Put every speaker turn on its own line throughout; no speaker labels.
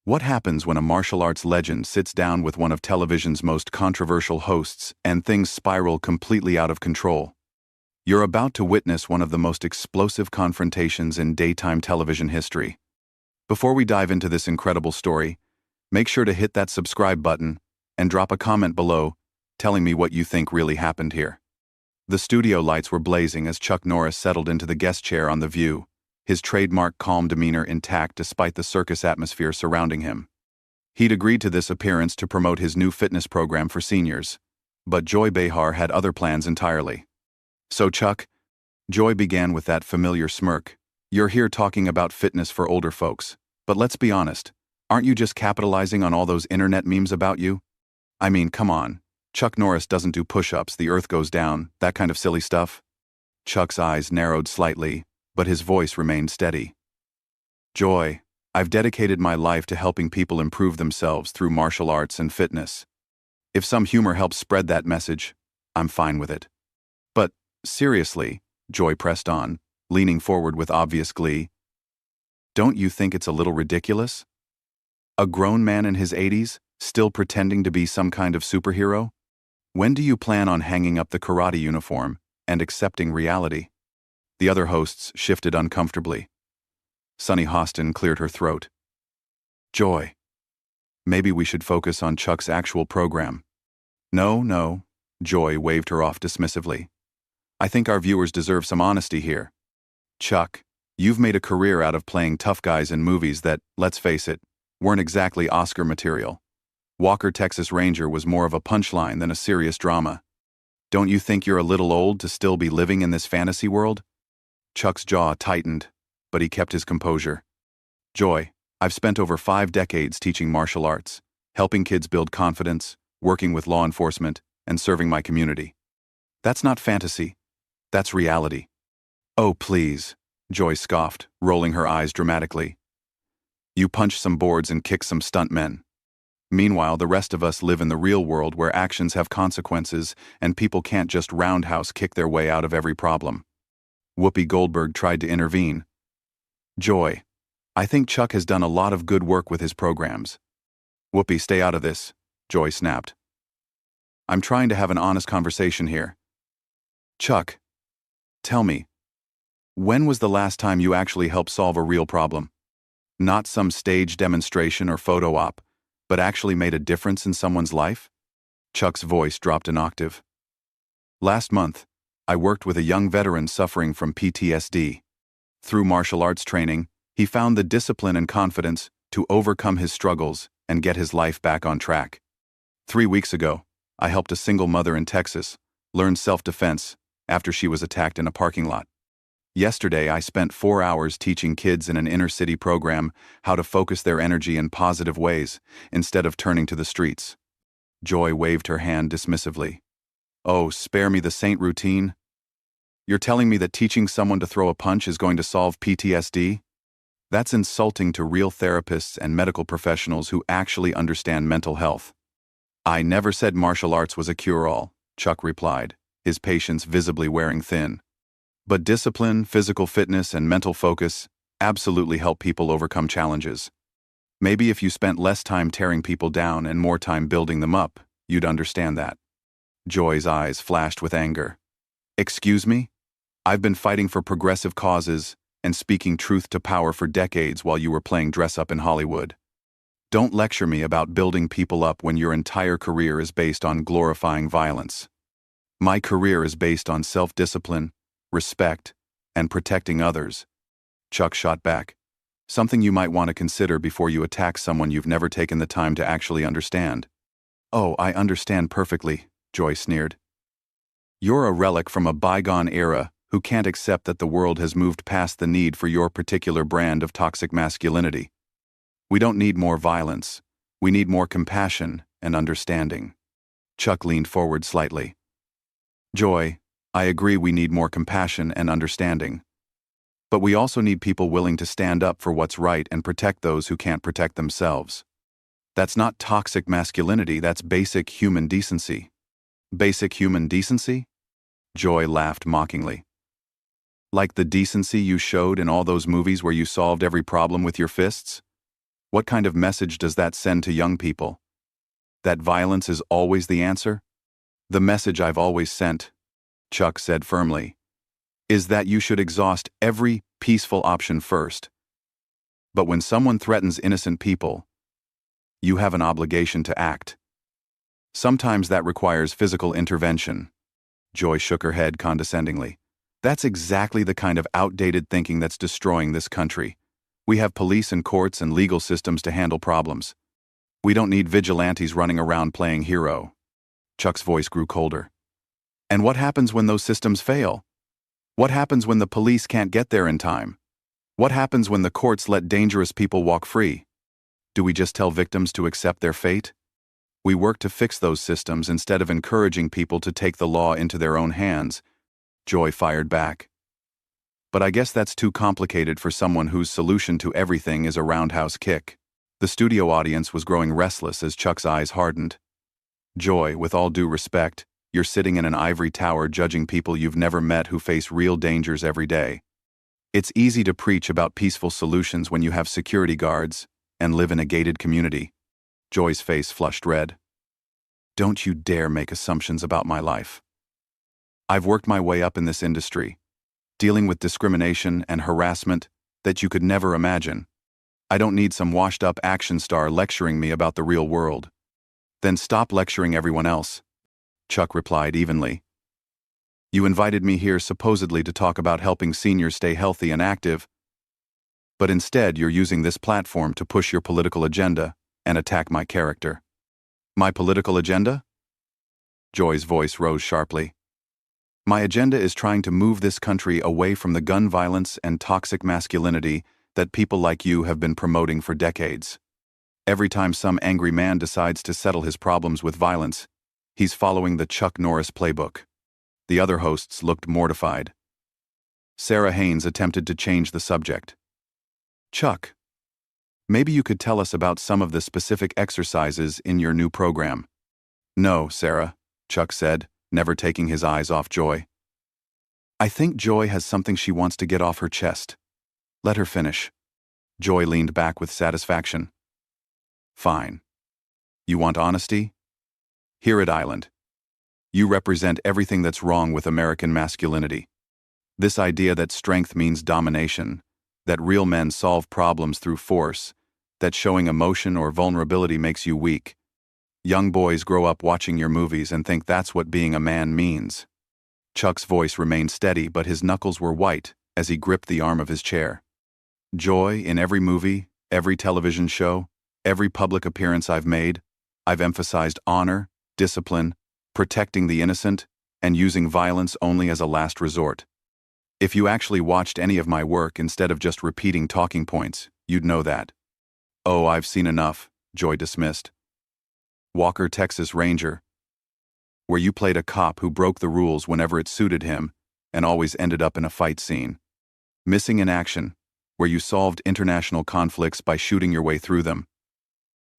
What happens when a martial arts legend sits down with one of television's most controversial hosts and things spiral completely out of control? You're about to witness one of the most explosive confrontations in daytime television history. Before we dive into this incredible story, make sure to hit that subscribe button and drop a comment below telling me what you think really happened here. The studio lights were blazing as Chuck Norris settled into the guest chair on The View, his trademark calm demeanor intact despite the circus atmosphere surrounding him. He'd agreed to this appearance to promote his new fitness program for seniors, but Joy Behar had other plans entirely. "So Chuck," Joy began with that familiar smirk, "you're here talking about fitness for older folks, but let's be honest, aren't you just capitalizing on all those internet memes about you? I mean, come on, Chuck Norris doesn't do push-ups, the earth goes down, that kind of silly stuff." Chuck's eyes narrowed slightly, but his voice remained steady. "Joy, I've dedicated my life to helping people improve themselves through martial arts and fitness. If some humor helps spread that message, I'm fine with it." "But, seriously," Joy pressed on, leaning forward with obvious glee, "don't you think it's a little ridiculous? A grown man in his 80s, still pretending to be some kind of superhero? When do you plan on hanging up the karate uniform and accepting reality?" The other hosts shifted uncomfortably. Sunny Hostin cleared her throat. "Joy, maybe we should focus on Chuck's actual program." No, Joy waved her off dismissively. "I think our viewers deserve some honesty here. Chuck, you've made a career out of playing tough guys in movies that, let's face it, weren't exactly Oscar material. Walker, Texas Ranger was more of a punchline than a serious drama. Don't you think you're a little old to still be living in this fantasy world?" Chuck's jaw tightened, but he kept his composure. "Joy, I've spent over 5 decades teaching martial arts, helping kids build confidence, working with law enforcement, and serving my community. That's not fantasy. That's reality." "Oh, please," Joy scoffed, rolling her eyes dramatically. "You punch some boards and kick some stuntmen. Meanwhile, the rest of us live in the real world where actions have consequences and people can't just roundhouse kick their way out of every problem." Whoopi Goldberg tried to intervene. "Joy, I think Chuck has done a lot of good work with his programs." "Whoopi, stay out of this," Joy snapped. "I'm trying to have an honest conversation here. Chuck, tell me, when was the last time you actually helped solve a real problem? Not some stage demonstration or photo op, but actually made a difference in someone's life?" Chuck's voice dropped an octave. "Last month, I worked with a young veteran suffering from PTSD. Through martial arts training, he found the discipline and confidence to overcome his struggles and get his life back on track. 3 weeks ago, I helped a single mother in Texas learn self-defense after she was attacked in a parking lot. Yesterday, I spent 4 hours teaching kids in an inner-city program how to focus their energy in positive ways instead of turning to the streets." Joy waved her hand dismissively. "Oh, spare me the saint routine. You're telling me that teaching someone to throw a punch is going to solve PTSD? That's insulting to real therapists and medical professionals who actually understand mental health." "I never said martial arts was a cure-all," Chuck replied, his patience visibly wearing thin. "But discipline, physical fitness, and mental focus absolutely help people overcome challenges. Maybe if you spent less time tearing people down and more time building them up, you'd understand that." Joy's eyes flashed with anger. "Excuse me? I've been fighting for progressive causes and speaking truth to power for decades while you were playing dress-up in Hollywood. Don't lecture me about building people up when your entire career is based on glorifying violence. My career is based on self-discipline, respect, and protecting others." Chuck shot back. "Something you might want to consider before you attack someone you've never taken the time to actually understand." "Oh, I understand perfectly," Joy sneered. "You're a relic from a bygone era who can't accept that the world has moved past the need for your particular brand of toxic masculinity. We don't need more violence. We need more compassion and understanding." Chuck leaned forward slightly. "Joy, I agree we need more compassion and understanding. But we also need people willing to stand up for what's right and protect those who can't protect themselves. That's not toxic masculinity, that's basic human decency." "Basic human decency?" Joy laughed mockingly. "Like the decency you showed in all those movies where you solved every problem with your fists? What kind of message does that send to young people? That violence is always the answer? The message I've always sent, Chuck said firmly, is that you should exhaust every peaceful option first. But when someone threatens innocent people, you have an obligation to act. Sometimes that requires physical intervention. Joy shook her head condescendingly. That's exactly the kind of outdated thinking that's destroying this country. We have police and courts and legal systems to handle problems. We don't need vigilantes running around playing hero. Chuck's voice grew colder. And what happens when those systems fail? What happens when the police can't get there in time? What happens when the courts let dangerous people walk free? Do we just tell victims to accept their fate? We work to fix those systems instead of encouraging people to take the law into their own hands. Joy fired back. But I guess that's too complicated for someone whose solution to everything is a roundhouse kick. The studio audience was growing restless as Chuck's eyes hardened. Joy, with all due respect, you're sitting in an ivory tower judging people you've never met who face real dangers every day. It's easy to preach about peaceful solutions when you have security guards and live in a gated community. Joy's face flushed red. Don't you dare make assumptions about my life. I've worked my way up in this industry, dealing with discrimination and harassment that you could never imagine. I don't need some washed-up action star lecturing me about the real world. Then stop lecturing everyone else, Chuck replied evenly. You invited me here supposedly to talk about helping seniors stay healthy and active, but instead you're using this platform to push your political agenda and attack my character. My political agenda? Joy's voice rose sharply. My agenda is trying to move this country away from the gun violence and toxic masculinity that people like you have been promoting for decades. Every time some angry man decides to settle his problems with violence, he's following the Chuck Norris playbook. The other hosts looked mortified. Sarah Haynes attempted to change the subject. Chuck, maybe you could tell us about some of the specific exercises in your new program. No, Sarah, Chuck said, never taking his eyes off Joy. I think Joy has something she wants to get off her chest. Let her finish. Joy leaned back with satisfaction. Fine. You want honesty? Here at Island, you represent everything that's wrong with American masculinity. This idea that strength means domination, that real men solve problems through force, that showing emotion or vulnerability makes you weak. Young boys grow up watching your movies and think that's what being a man means. Chuck's voice remained steady, but his knuckles were white as he gripped the arm of his chair. Joy, in every movie, every television show, every public appearance I've made, I've emphasized honor, discipline, protecting the innocent, and using violence only as a last resort. If you actually watched any of my work instead of just repeating talking points, you'd know that. Oh, I've seen enough, Joy dismissed. Walker, Texas Ranger, where you played a cop who broke the rules whenever it suited him and always ended up in a fight scene. Missing in Action, where you solved international conflicts by shooting your way through them.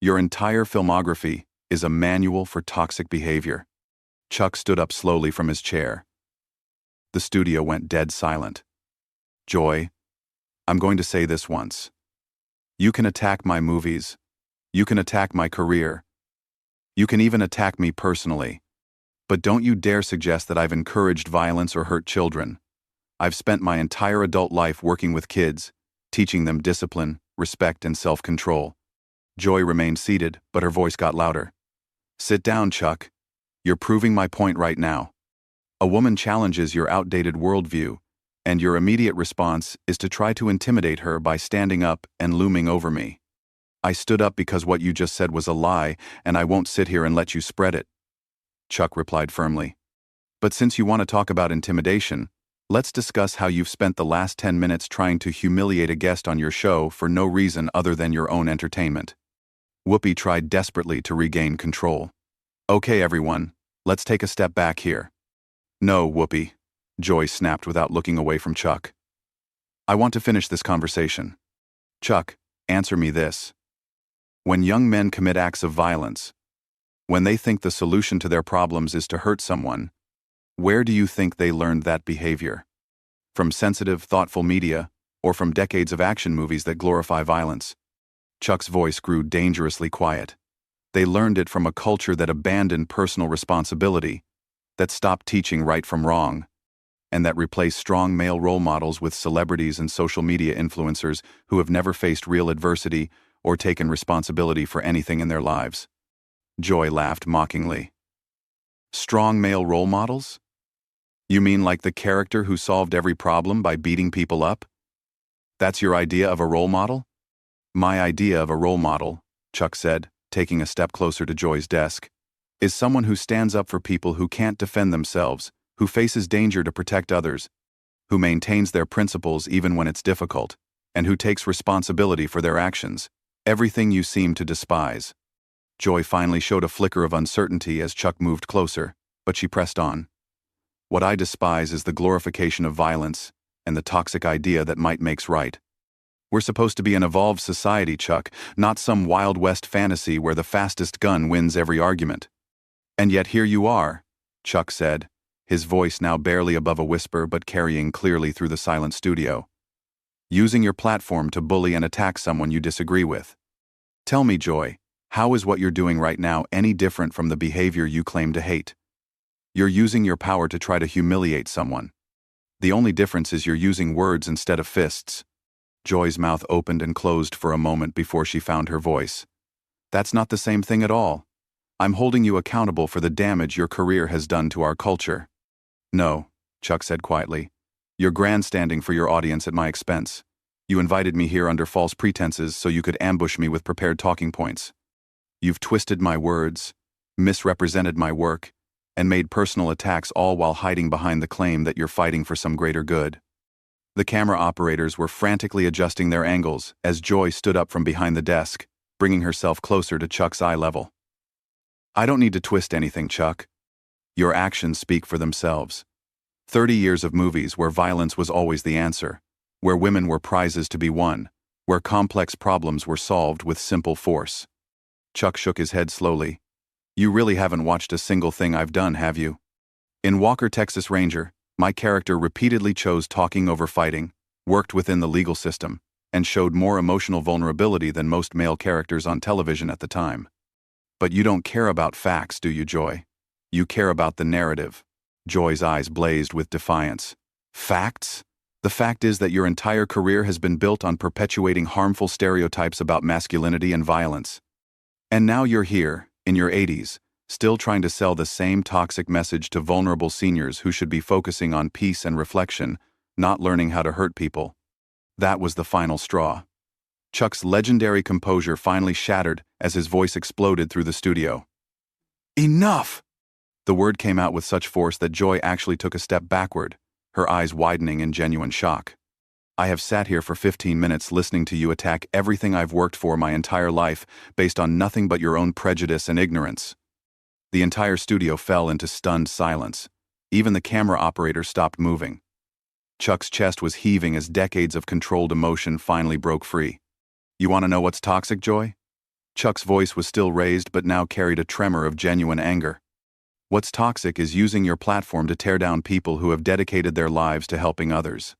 Your entire filmography is a manual for toxic behavior. Chuck stood up slowly from his chair. The studio went dead silent. Joy, I'm going to say this once. You can attack my movies. You can attack my career. You can even attack me personally. But don't you dare suggest that I've encouraged violence or hurt children. I've spent my entire adult life working with kids, teaching them discipline, respect, and self-control. Joy remained seated, but her voice got louder. Sit down, Chuck. You're proving my point right now. A woman challenges your outdated worldview, and your immediate response is to try to intimidate her by standing up and looming over me. I stood up because what you just said was a lie, and I won't sit here and let you spread it. Chuck replied firmly. But since you want to talk about intimidation, let's discuss how you've spent the last 10 minutes trying to humiliate a guest on your show for no reason other than your own entertainment. Whoopi tried desperately to regain control. Okay, everyone, let's take a step back here. No, Whoopi, Joy snapped without looking away from Chuck. I want to finish this conversation. Chuck, answer me this. When young men commit acts of violence, when they think the solution to their problems is to hurt someone, where do you think they learned that behavior? From sensitive, thoughtful media, or from decades of action movies that glorify violence? Chuck's voice grew dangerously quiet. They learned it from a culture that abandoned personal responsibility, that stopped teaching right from wrong, and that replaced strong male role models with celebrities and social media influencers who have never faced real adversity or taken responsibility for anything in their lives. Joy laughed mockingly. Strong male role models? You mean like the character who solved every problem by beating people up? That's your idea of a role model? My idea of a role model, Chuck said, taking a step closer to Joy's desk, is someone who stands up for people who can't defend themselves, who faces danger to protect others, who maintains their principles even when it's difficult, and who takes responsibility for their actions, everything you seem to despise. Joy finally showed a flicker of uncertainty as Chuck moved closer, but she pressed on. What I despise is the glorification of violence and the toxic idea that might makes right. We're supposed to be an evolved society, Chuck, not some Wild West fantasy where the fastest gun wins every argument. And yet here you are, Chuck said, his voice now barely above a whisper but carrying clearly through the silent studio. Using your platform to bully and attack someone you disagree with. Tell me, Joy, how is what you're doing right now any different from the behavior you claim to hate? You're using your power to try to humiliate someone. The only difference is you're using words instead of fists. Joy's mouth opened and closed for a moment before she found her voice. That's not the same thing at all. I'm holding you accountable for the damage your career has done to our culture. No, Chuck said quietly. You're grandstanding for your audience at my expense. You invited me here under false pretenses so you could ambush me with prepared talking points. You've twisted my words, misrepresented my work, and made personal attacks all while hiding behind the claim that you're fighting for some greater good. The camera operators were frantically adjusting their angles as Joy stood up from behind the desk, bringing herself closer to Chuck's eye level. I don't need to twist anything, Chuck. Your actions speak for themselves. 30 years of movies where violence was always the answer, where women were prizes to be won, where complex problems were solved with simple force. Chuck shook his head slowly. You really haven't watched a single thing I've done, have you? In Walker, Texas Ranger, my character repeatedly chose talking over fighting, worked within the legal system, and showed more emotional vulnerability than most male characters on television at the time. But you don't care about facts, do you, Joy? You care about the narrative. Joy's eyes blazed with defiance. Facts? The fact is that your entire career has been built on perpetuating harmful stereotypes about masculinity and violence. And now you're here, in your 80s, still trying to sell the same toxic message to vulnerable seniors who should be focusing on peace and reflection, not learning how to hurt people. That was the final straw. Chuck's legendary composure finally shattered as his voice exploded through the studio. Enough! The word came out with such force that Joy actually took a step backward, her eyes widening in genuine shock. I have sat here for 15 minutes listening to you attack everything I've worked for my entire life based on nothing but your own prejudice and ignorance. The entire studio fell into stunned silence. Even the camera operator stopped moving. Chuck's chest was heaving as decades of controlled emotion finally broke free. You want to know what's toxic, Joy? Chuck's voice was still raised but now carried a tremor of genuine anger. What's toxic is using your platform to tear down people who have dedicated their lives to helping others.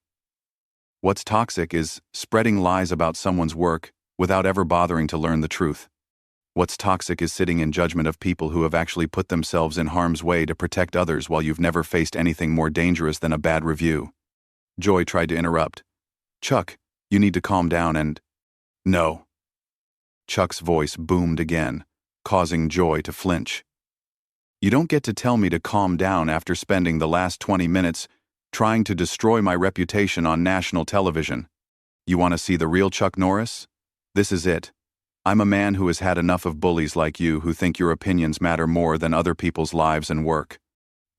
What's toxic is spreading lies about someone's work without ever bothering to learn the truth. What's toxic is sitting in judgment of people who have actually put themselves in harm's way to protect others while you've never faced anything more dangerous than a bad review. Joy tried to interrupt. Chuck, you need to calm down and... No. Chuck's voice boomed again, causing Joy to flinch. You don't get to tell me to calm down after spending the last 20 minutes trying to destroy my reputation on national television. You want to see the real Chuck Norris? This is it. I'm a man who has had enough of bullies like you who think your opinions matter more than other people's lives and work.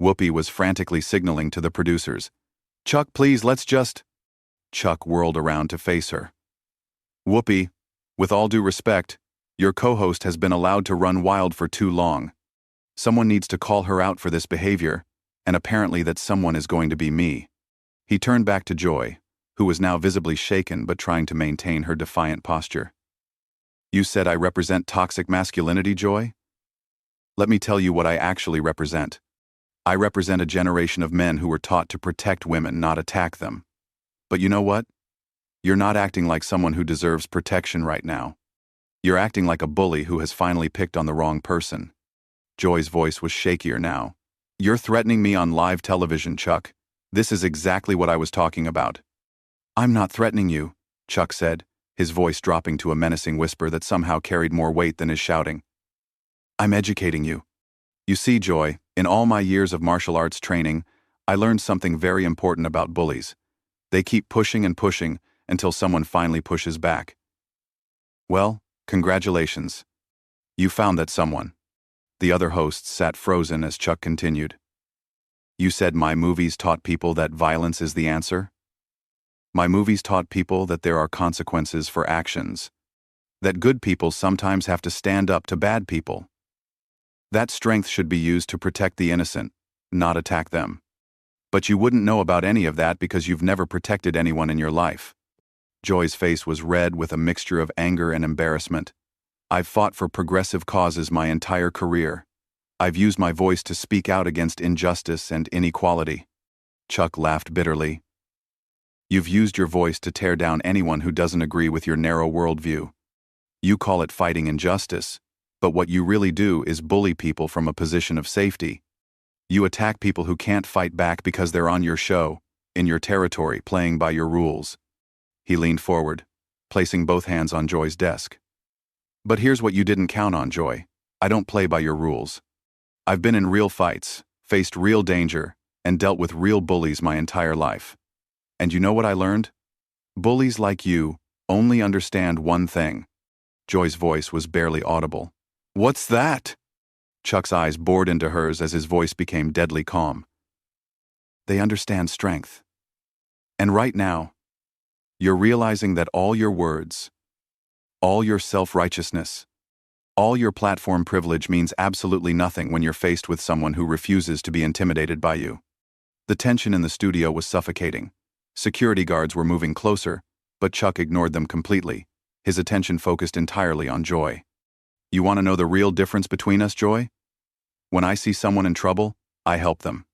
Whoopi was frantically signaling to the producers. Chuck, please, let's just... Chuck whirled around to face her. Whoopi, with all due respect, your co-host has been allowed to run wild for too long. Someone needs to call her out for this behavior, and apparently that someone is going to be me. He turned back to Joy, who was now visibly shaken but trying to maintain her defiant posture. You said I represent toxic masculinity, Joy? Let me tell you what I actually represent. I represent a generation of men who were taught to protect women, not attack them. But you know what? You're not acting like someone who deserves protection right now. You're acting like a bully who has finally picked on the wrong person. Joy's voice was shakier now. You're threatening me on live television, Chuck. This is exactly what I was talking about. I'm not threatening you, Chuck said, his voice dropping to a menacing whisper that somehow carried more weight than his shouting. I'm educating you. You see, Joy, in all my years of martial arts training, I learned something very important about bullies. They keep pushing and pushing until someone finally pushes back. Well, congratulations. You found that someone. The other hosts sat frozen as Chuck continued. You said my movies taught people that violence is the answer? My movies taught people that there are consequences for actions. That good people sometimes have to stand up to bad people. That strength should be used to protect the innocent, not attack them. But you wouldn't know about any of that because you've never protected anyone in your life. Joy's face was red with a mixture of anger and embarrassment. I've fought for progressive causes my entire career. I've used my voice to speak out against injustice and inequality. Chuck laughed bitterly. You've used your voice to tear down anyone who doesn't agree with your narrow worldview. You call it fighting injustice, but what you really do is bully people from a position of safety. You attack people who can't fight back because they're on your show, in your territory, playing by your rules. He leaned forward, placing both hands on Joy's desk. But here's what you didn't count on, Joy. I don't play by your rules. I've been in real fights, faced real danger, and dealt with real bullies my entire life. And you know what I learned? Bullies like you only understand one thing. Joy's voice was barely audible. What's that? Chuck's eyes bored into hers as his voice became deadly calm. They understand strength. And right now, you're realizing that all your words, all your self-righteousness, all your platform privilege means absolutely nothing when you're faced with someone who refuses to be intimidated by you. The tension in the studio was suffocating. Security guards were moving closer, but Chuck ignored them completely, his attention focused entirely on Joy. You want to know the real difference between us, Joy? When I see someone in trouble, I help them.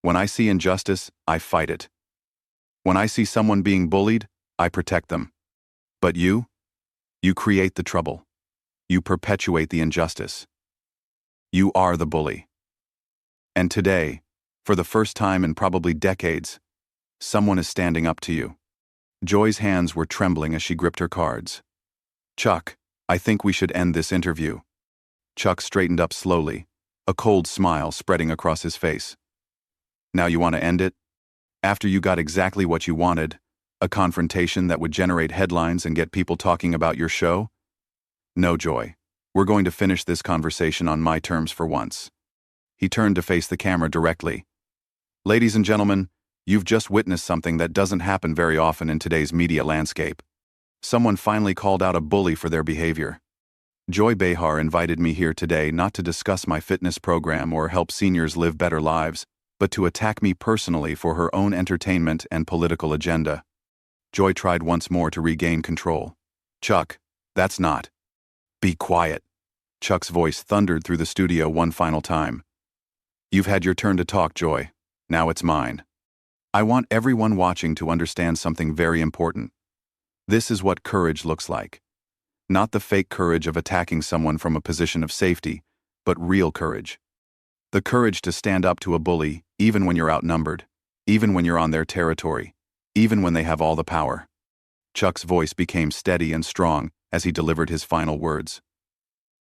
When I see injustice, I fight it. When I see someone being bullied, I protect them. But you create the trouble. You perpetuate the injustice. You are the bully. And today, for the first time in probably decades, someone is standing up to you. Joy's hands were trembling as she gripped her cards. Chuck, I think we should end this interview. Chuck straightened up slowly, a cold smile spreading across his face. Now you want to end it? After you got exactly what you wanted, a confrontation that would generate headlines and get people talking about your show? No, Joy. We're going to finish this conversation on my terms for once. He turned to face the camera directly. Ladies and gentlemen, you've just witnessed something that doesn't happen very often in today's media landscape. Someone finally called out a bully for their behavior. Joy Behar invited me here today not to discuss my fitness program or help seniors live better lives, but to attack me personally for her own entertainment and political agenda. Joy tried once more to regain control. Chuck, that's not. Be quiet. Chuck's voice thundered through the studio one final time. You've had your turn to talk, Joy. Now it's mine. I want everyone watching to understand something very important. This is what courage looks like. Not the fake courage of attacking someone from a position of safety, but real courage. The courage to stand up to a bully, even when you're outnumbered, even when you're on their territory, even when they have all the power. Chuck's voice became steady and strong as he delivered his final words.